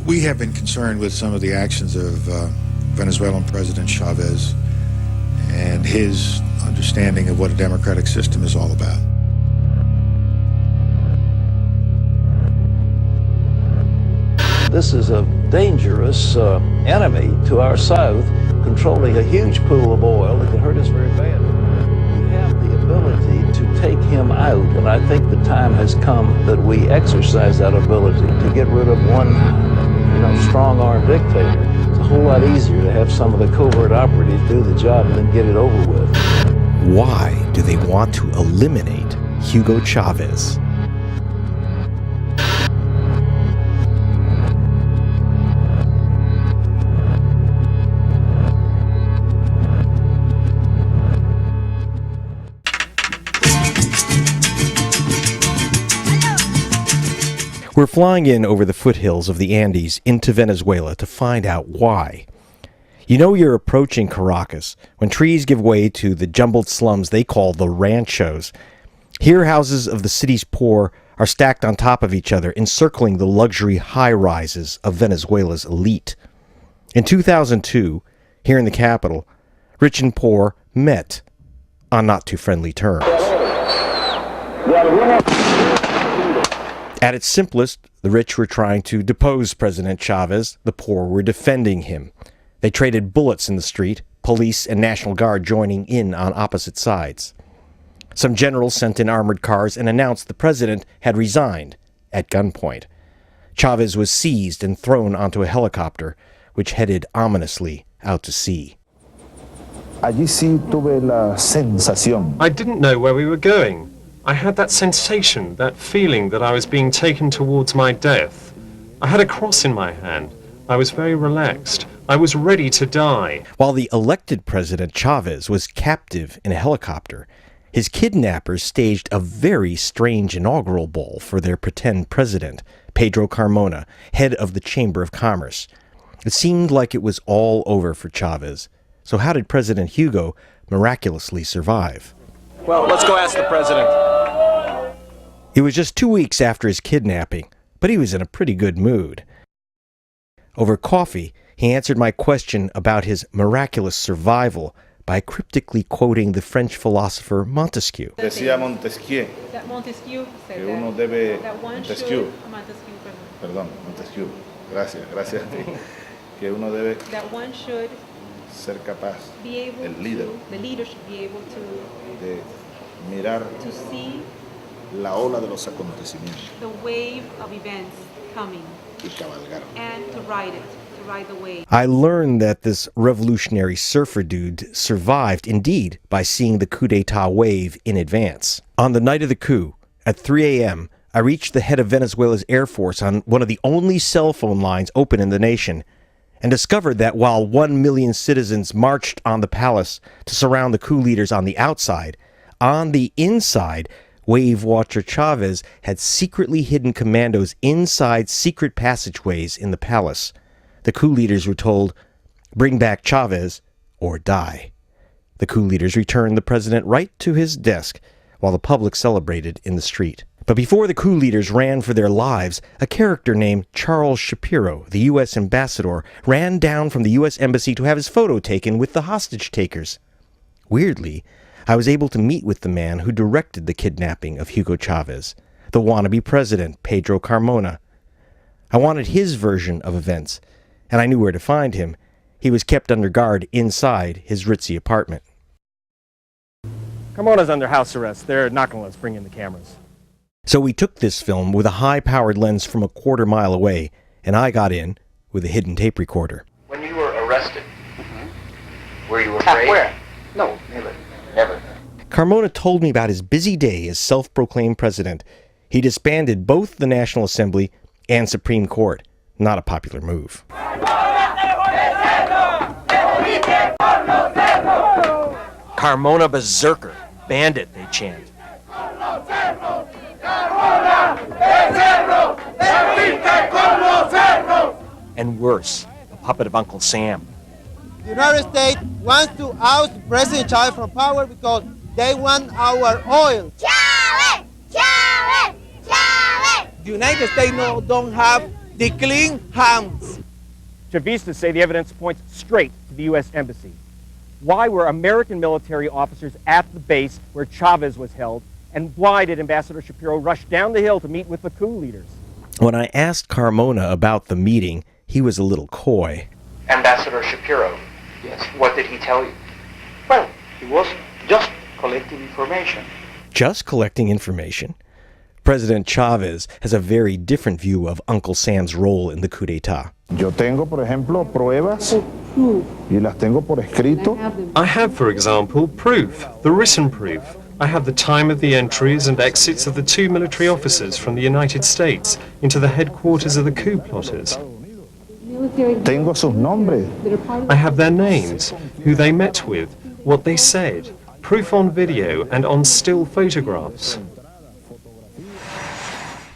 We have been concerned with some of the actions of Venezuelan President Chavez and his understanding of what a democratic system is all about. This is a dangerous enemy to our south, controlling a huge pool of oil that can hurt us very bad. We have the ability to take him out, and I think the time has come that we exercise that ability to get rid of one, strong-armed dictator. It's a whole lot easier to have some of the covert operatives do the job and then get it over with. Why do they want to eliminate Hugo Chavez? We're flying in over the foothills of the Andes into Venezuela to find out why. You know you're approaching Caracas when trees give way to the jumbled slums they call the ranchos. Here houses of the city's poor are stacked on top of each other, encircling the luxury high-rises of Venezuela's elite. In 2002, here in the capital, rich and poor met on not too friendly terms. At its simplest, the rich were trying to depose President Chavez, the poor were defending him. They traded bullets in the street, police and National Guard joining in on opposite sides. Some generals sent in armored cars and announced the president had resigned at gunpoint. Chavez was seized and thrown onto a helicopter, which headed ominously out to sea. Allí sí tuve la sensación. I didn't know where we were going. I had that sensation, that feeling that I was being taken towards my death. I had a cross in my hand. I was very relaxed. I was ready to die. While the elected President Chavez was captive in a helicopter, his kidnappers staged a very strange inaugural ball for their pretend president, Pedro Carmona, head of the Chamber of Commerce. It seemed like it was all over for Chavez. So how did President Hugo miraculously survive? Well, let's go ask the president. It was just 2 weeks after his kidnapping, but he was in a pretty good mood. Over coffee, he answered my question about his miraculous survival by cryptically quoting the French philosopher Montesquieu. Decía Montesquieu that Montesquieu said que uno debe that one Montesquieu, should, perdón, Montesquieu, gracias a ti, que uno debe that one should ser capaz, be able el líder, the leader should be able de mirar to see la ola de los acontecimientos the wave of events coming y cabalgar. and to ride it, to ride the wave. I learned that this revolutionary surfer dude survived, indeed, by seeing the coup d'etat wave in advance. On the night of the coup, at 3 a.m., I reached the head of Venezuela's Air Force on one of the only cell phone lines open in the nation, and discovered that while 1 million citizens marched on the palace to surround the coup leaders on the outside, on the inside, wave watcher Chavez had secretly hidden commandos inside secret passageways in the palace. The coup leaders were told, "Bring back Chavez or die." The coup leaders returned the president right to his desk while the public celebrated in the street. But before the coup leaders ran for their lives, a character named Charles Shapiro, the U.S. ambassador, ran down from the U.S. embassy to have his photo taken with the hostage takers. Weirdly, I was able to meet with the man who directed the kidnapping of Hugo Chavez, the wannabe president, Pedro Carmona. I wanted his version of events, and I knew where to find him. He was kept under guard inside his ritzy apartment. Carmona's under house arrest. They're not going to let us bring in the cameras. So we took this film with a high-powered lens from a quarter mile away, and I got in with a hidden tape recorder. When you were arrested, were you afraid? Where? No, never. Never. Carmona told me about his busy day as self-proclaimed president. He disbanded both the National Assembly and Supreme Court. Not a popular move. Carmona berserker. Bandit, they chant. And worse, a puppet of Uncle Sam. The United States wants to oust President Chavez from power because they want our oil. Chavez! Chavez! Chavez! The United States don't have the clean hands. Chavistas say the evidence points straight to the U.S. Embassy. Why were American military officers at the base where Chavez was held, and why did Ambassador Shapiro rush down the hill to meet with the coup leaders? When I asked Carmona about the meeting, he was a little coy. Ambassador Shapiro. Yes. What did he tell you? Well, he was just collecting information. Just collecting information? President Chavez has a very different view of Uncle Sam's role in the coup d'etat. Yo tengo, por ejemplo, pruebas y las tengo por escrito. I have, for example, proof, the written proof. I have the time of the entries and exits of the 2 military officers from the United States into the headquarters of the coup plotters. Tengo sus nombres. I have their names, who they met with, what they said, proof on video and on still photographs.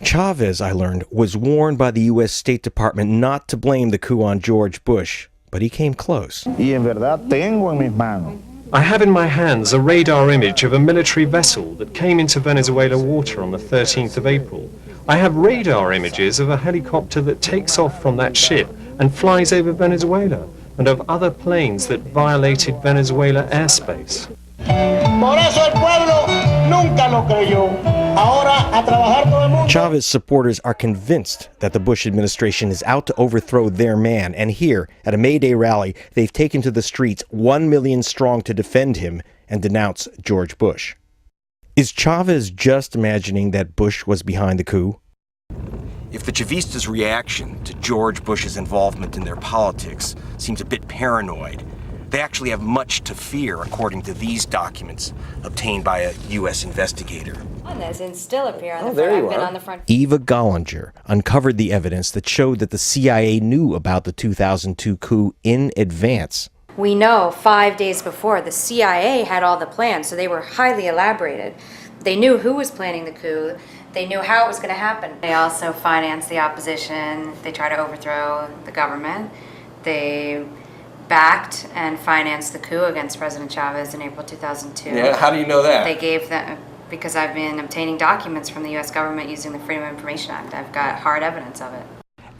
Chavez, I learned, was warned by the U.S. State Department not to blame the coup on George Bush, but he came close. Y en verdad tengo en mis manos I have in my hands a radar image of a military vessel that came into Venezuela water on the 13th of April. I have radar images of a helicopter that takes off from that ship and flies over Venezuela, and of other planes that violated Venezuela airspace. Por eso el pueblo nunca lo creyó. Ahora a trabajar todo el mundo. Chavez supporters are convinced that the Bush administration is out to overthrow their man, and here, at a May Day rally, they've taken to the streets 1 million strong to defend him and denounce George Bush. Is Chavez just imagining that Bush was behind the coup? If the Chavistas' reaction to George Bush's involvement in their politics seems a bit paranoid, they actually have much to fear, according to these documents obtained by a U.S. investigator. And still appear on the front. Eva Gollinger uncovered the evidence that showed that the CIA knew about the 2002 coup in advance. We know 5 days before, the CIA had all the plans, so they were highly elaborated. They knew who was planning the coup. They knew how it was going to happen. They also financed the opposition. They tried to overthrow the government. They backed and financed the coup against President Chavez in April 2002. Yeah, how do you know that? They gave them, because I've been obtaining documents from the U.S. government using the Freedom of Information Act. I've got hard evidence of it.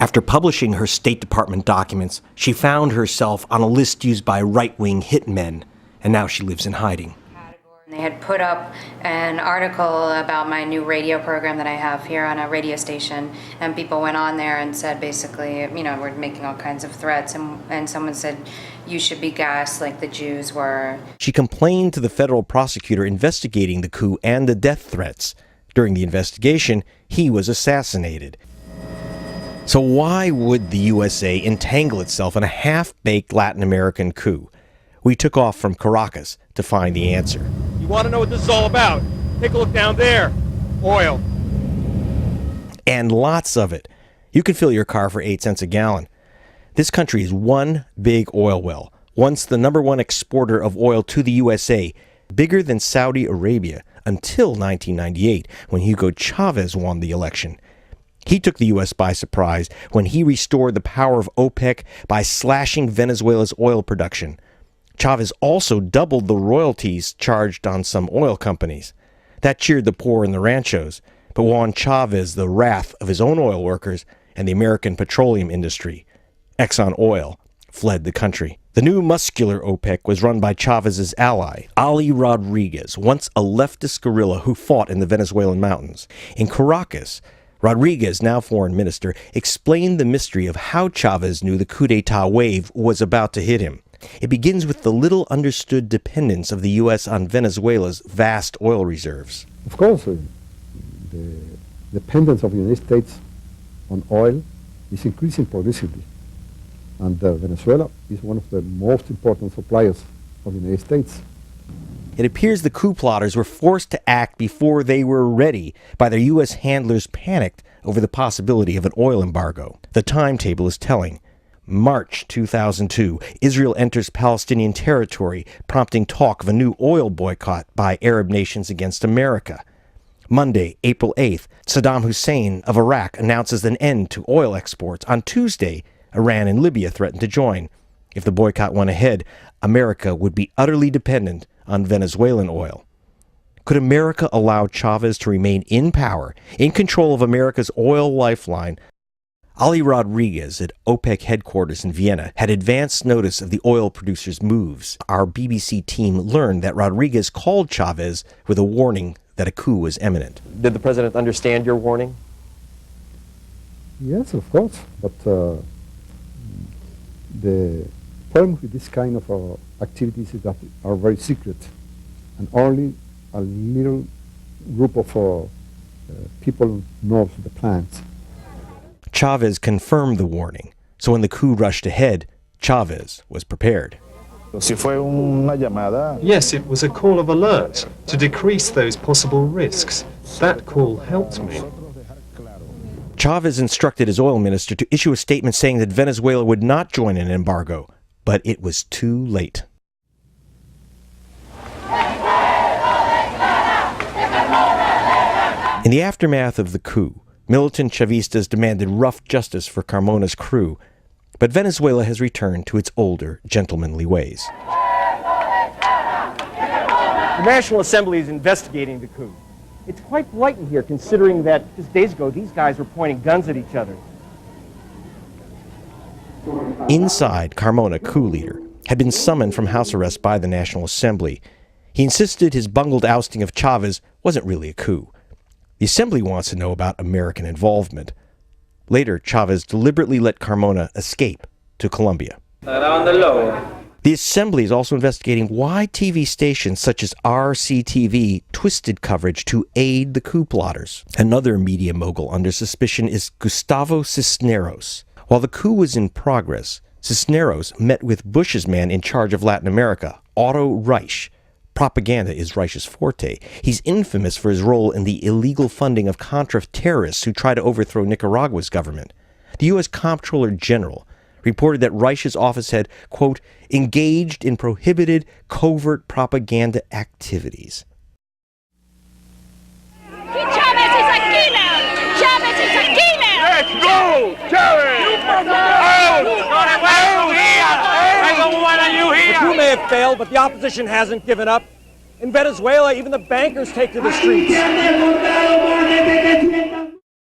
After publishing her State Department documents, she found herself on a list used by right-wing hitmen, and now she lives in hiding. They had put up an article about my new radio program that I have here on a radio station, and people went on there and said basically, you know, we're making all kinds of threats, and someone said, you should be gassed like the Jews were. She complained to the federal prosecutor investigating the coup and the death threats. During the investigation, he was assassinated. So why would the USA entangle itself in a half-baked Latin American coup? We took off from Caracas to find the answer. You want to know what this is all about? Take a look down there. Oil. And lots of it. You can fill your car for 8 cents a gallon. This country is one big oil well, once the #1 exporter of oil to the USA, bigger than Saudi Arabia until 1998, when Hugo Chavez won the election. He took the U.S. by surprise when he restored the power of OPEC by slashing Venezuela's oil production. Chavez also doubled the royalties charged on some oil companies. That cheered the poor in the ranchos, but won Chavez the wrath of his own oil workers and the American petroleum industry. Exxon Oil fled the country. The new muscular OPEC was run by Chavez's ally, Ali Rodriguez, once a leftist guerrilla who fought in the Venezuelan mountains. In Caracas, Rodriguez, now foreign minister, explained the mystery of how Chavez knew the coup d'etat wave was about to hit him. It begins with the little understood dependence of the U.S. on Venezuela's vast oil reserves. Of course, the dependence of the United States on oil is increasing progressively. And Venezuela is one of the most important suppliers of the United States. It appears the coup plotters were forced to act before they were ready by their U.S. handlers panicked over the possibility of an oil embargo. The timetable is telling. March 2002, Israel enters Palestinian territory, prompting talk of a new oil boycott by Arab nations against America. Monday, April 8th, Saddam Hussein of Iraq announces an end to oil exports. On Tuesday, Iran and Libya threaten to join. If the boycott went ahead, America would be utterly dependent on Venezuelan oil. Could America allow Chavez to remain in power, in control of America's oil lifeline, Ali Rodriguez at OPEC headquarters in Vienna had advance notice of the oil producers' moves. Our BBC team learned that Rodriguez called Chavez with a warning that a coup was imminent. Did the president understand your warning? Yes, of course, but the problem with this kind of activities is that they are very secret, and only a little group of people knows the plans. Chavez confirmed the warning, so when the coup rushed ahead, Chavez was prepared. Yes, it was a call of alert to decrease those possible risks. That call helped me. Chavez instructed his oil minister to issue a statement saying that Venezuela would not join an embargo, but it was too late. In the aftermath of the coup, militant Chavistas demanded rough justice for Carmona's crew, but Venezuela has returned to its older, gentlemanly ways. The National Assembly is investigating the coup. It's quite blatant here, considering that just days ago these guys were pointing guns at each other. Inside, Carmona, coup leader, had been summoned from house arrest by the National Assembly. He insisted his bungled ousting of Chavez wasn't really a coup. The Assembly wants to know about American involvement. Later, Chavez deliberately let Carmona escape to Colombia. The Assembly is also investigating why TV stations such as RCTV twisted coverage to aid the coup plotters. Another media mogul under suspicion is Gustavo Cisneros. While the coup was in progress, Cisneros met with Bush's man in charge of Latin America, Otto Reich. Propaganda is Reich's forte. He's infamous for his role in the illegal funding of Contra terrorists who tried to overthrow Nicaragua's government. The U.S. Comptroller General reported that Reich's office had, quote, engaged in prohibited covert propaganda activities. Chavez is a killer! Chavez is a killer! Let's go! Chavez! The coup may have failed, but the opposition hasn't given up. In Venezuela, even the bankers take to the streets.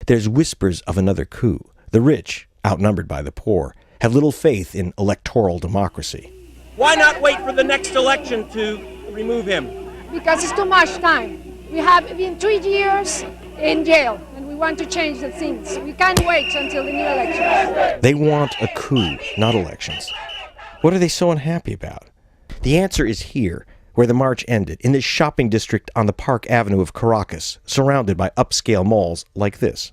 There's whispers of another coup. The rich, outnumbered by the poor, have little faith in electoral democracy. Why not wait for the next election to remove him? Because it's too much time. We have been 3 years in jail, and we want to change the things. We can't wait until the new elections. They want a coup, not elections. What are they so unhappy about? The answer is here, where the march ended, in this shopping district on the Park Avenue of Caracas, surrounded by upscale malls like this.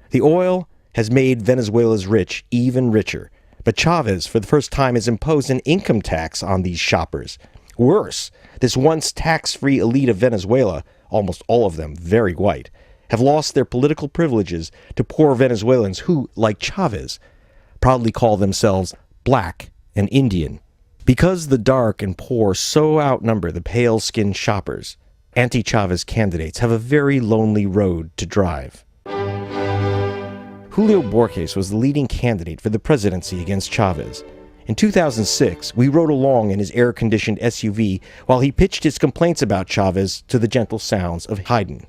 The oil has made Venezuela's rich even richer, but Chavez, for the first time, has imposed an income tax on these shoppers. Worse, this once tax-free elite of Venezuela, almost all of them very white, have lost their political privileges to poor Venezuelans who, like Chavez, proudly call themselves black and Indian. Because the dark and poor so outnumber the pale-skinned shoppers, anti-Chavez candidates have a very lonely road to drive. Julio Borges was the leading candidate for the presidency against Chavez. In 2006, we rode along in his air-conditioned SUV while he pitched his complaints about Chavez to the gentle sounds of Haydn.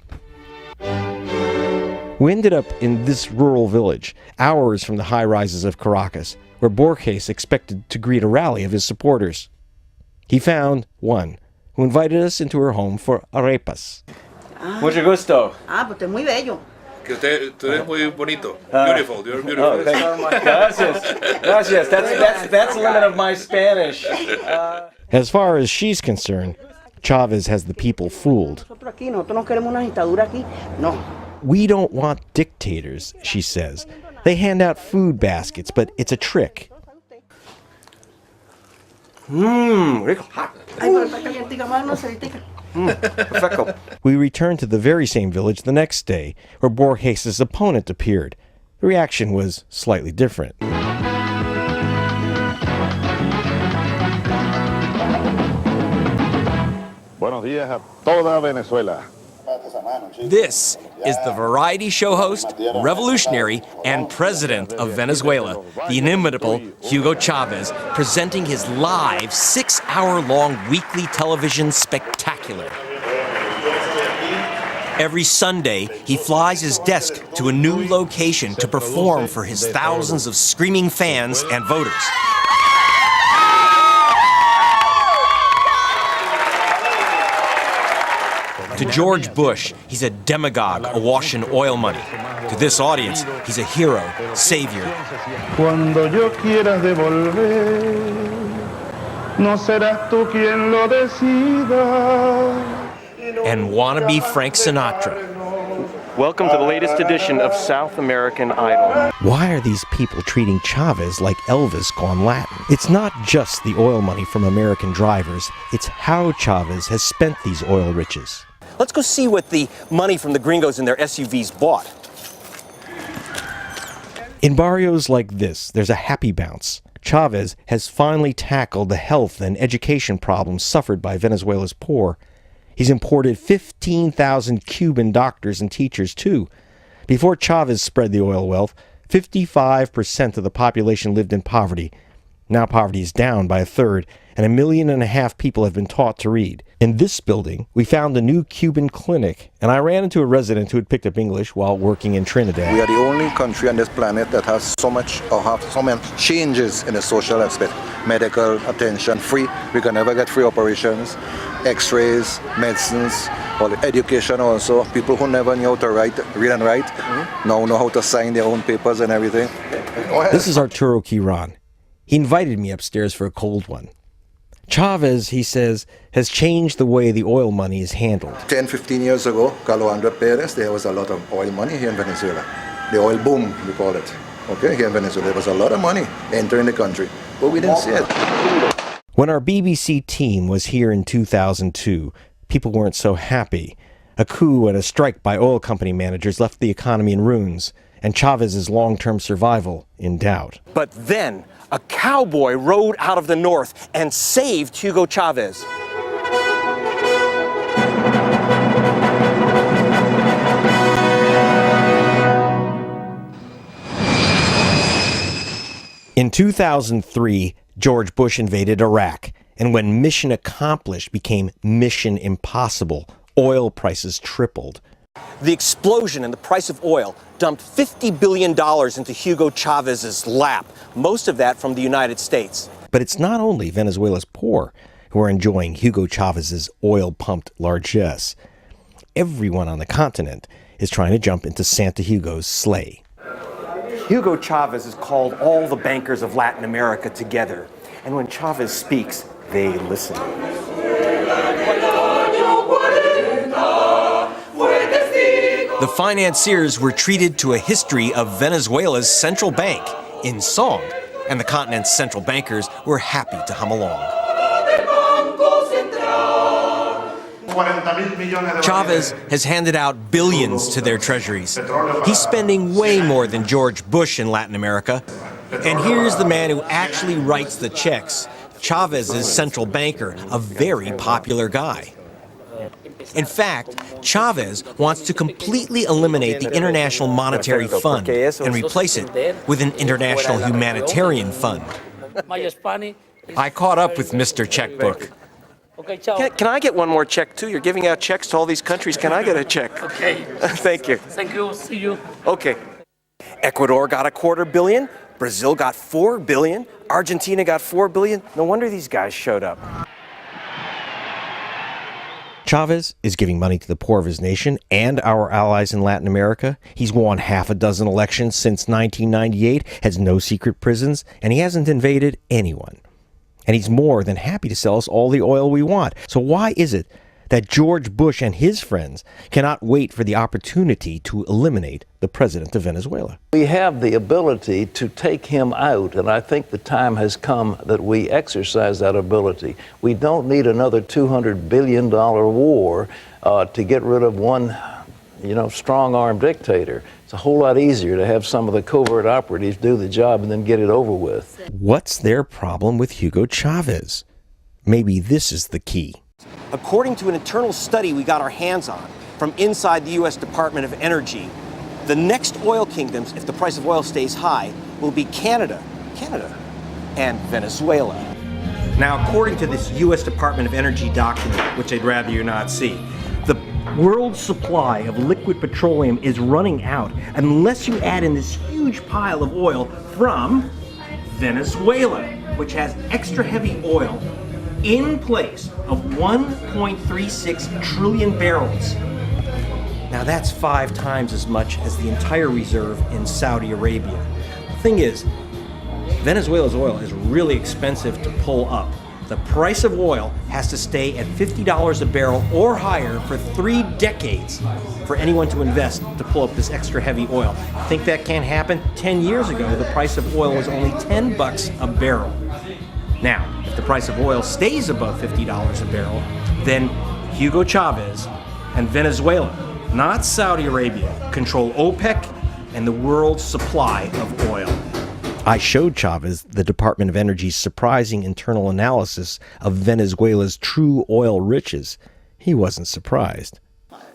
We ended up in this rural village, hours from the high-rises of Caracas, where Borges expected to greet a rally of his supporters. He found one who invited us into her home for arepas. Mucho gusto. Pues muy bello. Que tú eres muy bonito. Beautiful, you're beautiful. Oh, thank you. Gracias. Gracias. That's the limit of my Spanish. As far as she's concerned, Chavez has the people fooled. We don't want dictators, she says. They hand out food baskets, but it's a trick. We returned to the very same village the next day, where Borges' opponent appeared. The reaction was slightly different. Buenos días a toda Venezuela. This is the variety show host, revolutionary, and president of Venezuela, the inimitable Hugo Chavez, presenting his live 6-hour-long weekly television spectacular. Every Sunday, he flies his desk to a new location to perform for his thousands of screaming fans and voters. To George Bush, he's a demagogue awash in oil money. To this audience, he's a hero, savior. Cuando yo quiera devolver, no serás tú quien lo decida. And wannabe Frank Sinatra. Welcome to the latest edition of South American Idol. Why are these people treating Chavez like Elvis gone Latin? It's not just the oil money from American drivers, it's how Chavez has spent these oil riches. Let's go see what the money from the gringos in their SUVs bought. In barrios like this, there's a happy bounce. Chavez has finally tackled the health and education problems suffered by Venezuela's poor. He's imported 15,000 Cuban doctors and teachers, too. Before Chavez spread the oil wealth, 55% of the population lived in poverty. Now poverty is down by a third, and 1.5 million people have been taught to read. In this building, we found a new Cuban clinic, and I ran into a resident who had picked up English while working in Trinidad. We are the only country on this planet that has so much, or have so many changes in the social aspect. Medical attention, free. We can never get free operations, x-rays, medicines, or education also. People who never knew how to read and write, now know how to sign their own papers and everything. This is Arturo Quiron. He invited me upstairs for a cold one. Chavez, he says, has changed the way the oil money is handled. 10, 15 years ago, Carlos Perez, there was a lot of oil money here in Venezuela. The oil boom, we call it. Okay, here in Venezuela, there was a lot of money entering the country, but we didn't see it. When our BBC team was here in 2002, people weren't so happy. A coup and a strike by oil company managers left the economy in ruins, and Chavez's long-term survival in doubt. But then, a cowboy rode out of the north and saved Hugo Chavez. In 2003, George Bush invaded Iraq, and when mission accomplished became mission impossible, oil prices tripled. The explosion in the price of oil dumped $50 billion into Hugo Chavez's lap, most of that from the United States. But it's not only Venezuela's poor who are enjoying Hugo Chavez's oil-pumped largesse. Everyone on the continent is trying to jump into Santa Hugo's sleigh. Hugo Chavez has called all the bankers of Latin America together, and when Chavez speaks, they listen. The financiers were treated to a history of Venezuela's central bank in song, and the continent's central bankers were happy to hum along. Chavez has handed out billions to their treasuries. He's spending way more than George Bush in Latin America. And here's the man who actually writes the checks, Chavez's central banker, a very popular guy. In fact, Chavez wants to completely eliminate the International Monetary Fund and replace it with an International Humanitarian Fund. I caught up with Mr. Checkbook. Can I get one more check, too? You're giving out checks to all these countries. Can I get a check? Okay. Thank you. Thank you. See you. Okay. Ecuador got $250 million. Brazil got $4 billion. Argentina got $4 billion. No wonder these guys showed up. Chavez is giving money to the poor of his nation and our allies in Latin America. He's won 6 elections since 1998, has no secret prisons, and he hasn't invaded anyone. And he's more than happy to sell us all the oil we want. So why is it that George Bush and his friends cannot wait for the opportunity to eliminate the president of Venezuela? We have the ability to take him out, and I think the time has come that we exercise that ability. We don't need another $200 billion war to get rid of one, strong-armed dictator. It's a whole lot easier to have some of the covert operatives do the job and then get it over with. What's their problem with Hugo Chavez? Maybe this is the key. According to an internal study we got our hands on from inside the U.S. Department of Energy, the next oil kingdoms, if the price of oil stays high, will be Canada, and Venezuela. Now, according to this U.S. Department of Energy document, which I'd rather you not see, the World supply of liquid petroleum is running out unless you add in this huge pile of oil from Venezuela, which has extra heavy oil in place of 1.36 trillion barrels. Now that's 5 times as much as the entire reserve in Saudi Arabia. The thing is, Venezuela's oil is really expensive to pull up. The price of oil has to stay at $50 a barrel or higher for 3 decades for anyone to invest to pull up this extra heavy oil. Think that can't happen? 10 years ago, the price of oil was only $10 a barrel. Now, if the price of oil stays above $50 a barrel, then Hugo Chavez and Venezuela, not Saudi Arabia, control OPEC and the world's supply of oil. I showed Chavez the Department of Energy's surprising internal analysis of Venezuela's true oil riches. He wasn't surprised.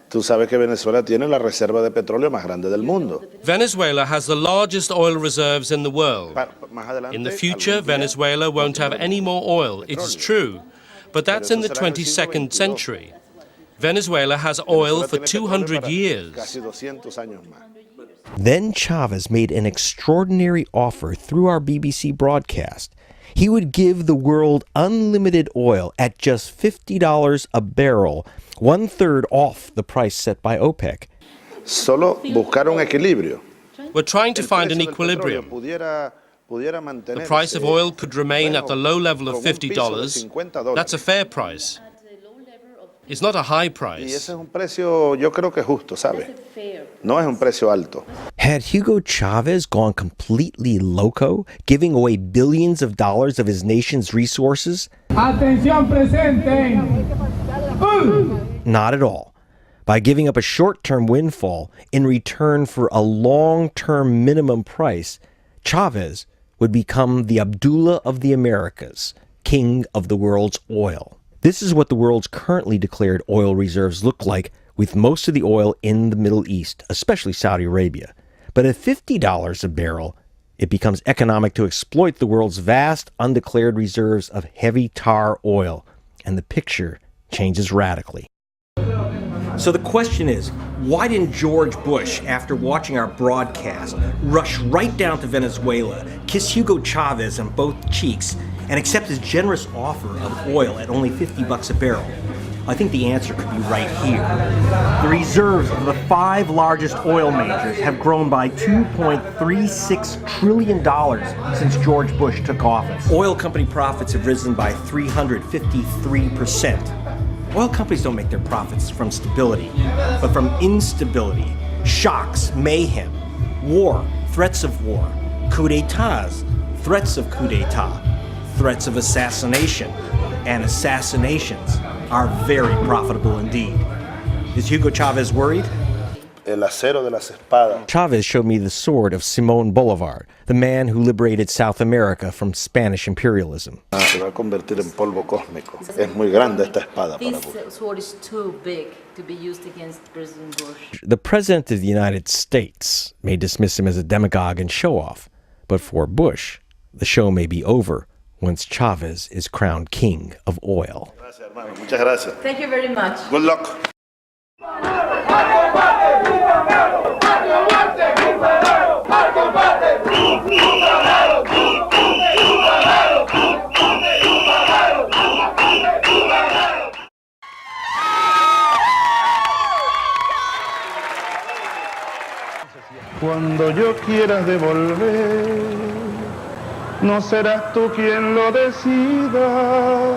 Tú sabes que Venezuela tiene la reserva de petróleo más grande del mundo. Venezuela has the largest oil reserves in the world. In the future, Venezuela won't have any more oil, it is true. But that's in the 22nd century. Venezuela has oil for 200 years. Then Chavez made an extraordinary offer through our BBC broadcast. He would give the world unlimited oil at just $50 a barrel, 1/3 off the price set by OPEC. Solo buscar un equilibrio. We're trying to find an equilibrium. The price of oil could remain at the low level of $50. That's a fair price. It's not a high price. Y ese es un precio, yo creo que justo, ¿sabe? No es un precio alto. Had Hugo Chavez gone completely loco, giving away billions of dollars of his nation's resources? Atención presente. Not at all. By giving up a short-term windfall in return for a long-term minimum price, Chavez would become the Abdullah of the Americas, king of the world's oil. This is what the world's currently declared oil reserves look like, with most of the oil in the Middle East, especially Saudi Arabia. But at $50 a barrel, it becomes economic to exploit the world's vast undeclared reserves of heavy tar oil, and the picture changes radically. So the question is, why didn't George Bush, after watching our broadcast, rush right down to Venezuela, kiss Hugo Chavez on both cheeks, and accept his generous offer of oil at only $50 a barrel? I think the answer could be right here. The reserves of the 5 largest oil majors have grown by $2.36 trillion since George Bush took office. Oil company profits have risen by 353%. Oil companies don't make their profits from stability, but from instability, shocks, mayhem, war, threats of war, coups d'etats, threats of coup d'etat, threats of assassination, and assassinations are very profitable indeed. Is Hugo Chavez worried? El acero de las espadas. Chavez showed me the sword of Simón Bolívar, the man who liberated South America from Spanish imperialism. Se va a convertir en polvo cósmico. Es muy grande esta espada para Bush. This sword is too big to be used against President Bush. The President of the United States may dismiss him as a demagogue and show-off, but for Bush, the show may be over once Chavez is crowned king of oil. Gracias, hermano. Muchas gracias. Thank you very much. Good luck. Cuando yo quiera devolver, no serás tú quien lo decida.